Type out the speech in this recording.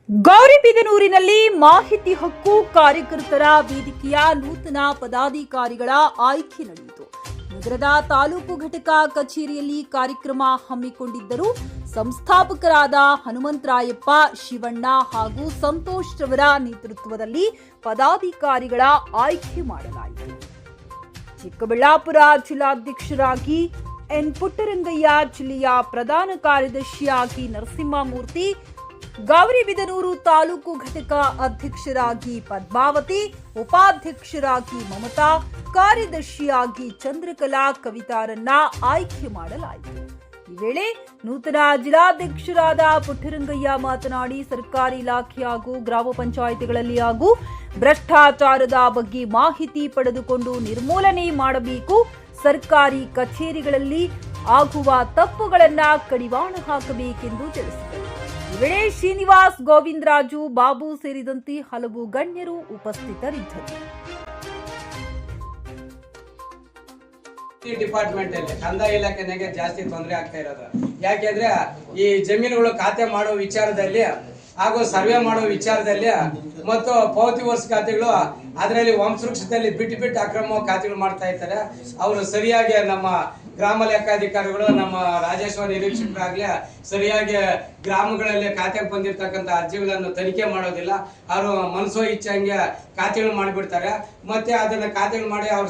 ಗೌರಿಬಿದನೂರಿನಲ್ಲಿ ಮಾಹಿತಿ ಹಕ್ಕು ಕಾರ್ಯಕರ್ತರ ವೇದಿಕೆಯ ನೂತನ ಪದಾಧಿಕಾರಿಗಳ ಆಯ್ಕೆ ನಡೆಯಿತು. ನಗರದ ತಾಲೂಕು ಘಟಕ ಕಚೇರಿಯಲ್ಲಿ ಕಾರ್ಯಕ್ರಮ ಹಮ್ಮಿಕೊಂಡಿದ್ದರು. ಸಂಸ್ಥಾಪಕರಾದ ಹನುಮಂತರಾಯಪ್ಪ, ಶಿವಣ್ಣ ಹಾಗೂ ಸಂತೋಷ್ ರವರ ನೇತೃತ್ವದಲ್ಲಿ ಪದಾಧಿಕಾರಿಗಳ ಆಯ್ಕೆ ಮಾಡಲಾಯಿತು. ಚಿಕ್ಕಬಳ್ಳಾಪುರ ಜಿಲ್ಲಾಧ್ಯಕ್ಷರಾಗಿ ಎನ್ ಪುಟ್ಟರಂಗಯ್ಯ, ಜಿಲ್ಲೆಯ ಪ್ರಧಾನ ಕಾರ್ಯದರ್ಶಿಯಾಗಿ ನರಸಿಂಹಮೂರ್ತಿ, ಗೌರಿಬಿದನೂರು ತಾಲೂಕು ಘಟಕ ಅಧ್ಯಕ್ಷರಾಗಿ ಪದ್ಮಾವತಿ, ಉಪಾಧ್ಯಕ್ಷರಾಗಿ ಮಮತಾ, ಕಾರ್ಯದರ್ಶಿಯಾಗಿ ಚಂದ್ರಕಲಾ ಕವಿತಾರನ್ನ ಆಯ್ಕೆ ಮಾಡಲಾಯಿತು. ಈ ವೇಳೆ ನೂತನ ಜಿಲ್ಲಾಧ್ಯಕ್ಷರಾದ ಪುಟ್ಟರಂಗಯ್ಯ ಮಾತನಾಡಿ, ಸರ್ಕಾರಿ ಇಲಾಖೆ ಹಾಗೂ ಗ್ರಾಮ ಪಂಚಾಯಿತಿಗಳಲ್ಲಿ ಹಾಗೂ ಭ್ರಷ್ಟಾಚಾರದ ಬಗ್ಗೆ ಮಾಹಿತಿ ಪಡೆದುಕೊಂಡು ನಿರ್ಮೂಲನೆ ಮಾಡಬೇಕು. ಸರ್ಕಾರಿ ಕಚೇರಿಗಳಲ್ಲಿ ಆಗುವ ತಪ್ಪುಗಳನ್ನು ಕಡಿವಾಣ ಹಾಕಬೇಕೆಂದು ತಿಳಿಸಿದರು. ಈ ವೇಳೆ ಶ್ರೀನಿವಾಸ್, ಗೋವಿಂದರಾಜು, ಬಾಬು ಸೇರಿದಂತೆ ಹಲವು ಗಣ್ಯರು ಉಪಸ್ಥಿತರಿದ್ದರು. ಡಿಪಾರ್ಟ್ಮೆಂಟ್ ಅಲ್ಲಿ ಕಂದಾಯ ಇಲಾಖೆನಾಗೆ ಜಾಸ್ತಿ ತೊಂದರೆ ಆಗ್ತಾ ಇರೋದು. ಯಾಕೆಂದ್ರೆ ಈ ಜಮೀನುಗಳು ಖಾತೆ ಮಾಡೋ ವಿಚಾರದಲ್ಲಿ ಹಾಗೂ ಸರ್ವೆ ಮಾಡೋ ವಿಚಾರದಲ್ಲಿ ಮತ್ತು ಪಾವತಿ ವರ್ಷ ಖಾತೆಗಳು ಅದರಲ್ಲಿ ವಂಶವೃಕ್ಷದಲ್ಲಿ ಬಿಟ್ಟು ಅಕ್ರಮ ಖಾತೆಗಳು ಮಾಡ್ತಾ ಇರ್ತಾರೆ. ಅವರು ಸರಿಯಾಗಿ ನಮ್ಮ ಗ್ರಾಮ ಲೆಕ್ಕಾಧಿಕಾರಿಗಳು, ನಮ್ಮ ರಾಜಸ್ವ ನಿರೀಕ್ಷಕರಾಗ್ಲಿ ಸರಿಯಾಗಿ ಗ್ರಾಮಗಳಲ್ಲಿ ಖಾತೆಗೆ ಬಂದಿರತಕ್ಕಂಥ ಅರ್ಜಿಗಳನ್ನು ತನಿಖೆ ಮಾಡೋದಿಲ್ಲ. ಅವರು ಮನಸೋ ಇಚ್ಛೆ ಹಂಗೆ ಖಾತೆಗಳು ಮಾಡಿಬಿಡ್ತಾರೆ. ಮತ್ತೆ ಅದನ್ನ ಖಾತೆಗಳು ಮಾಡಿ ಅವ್ರ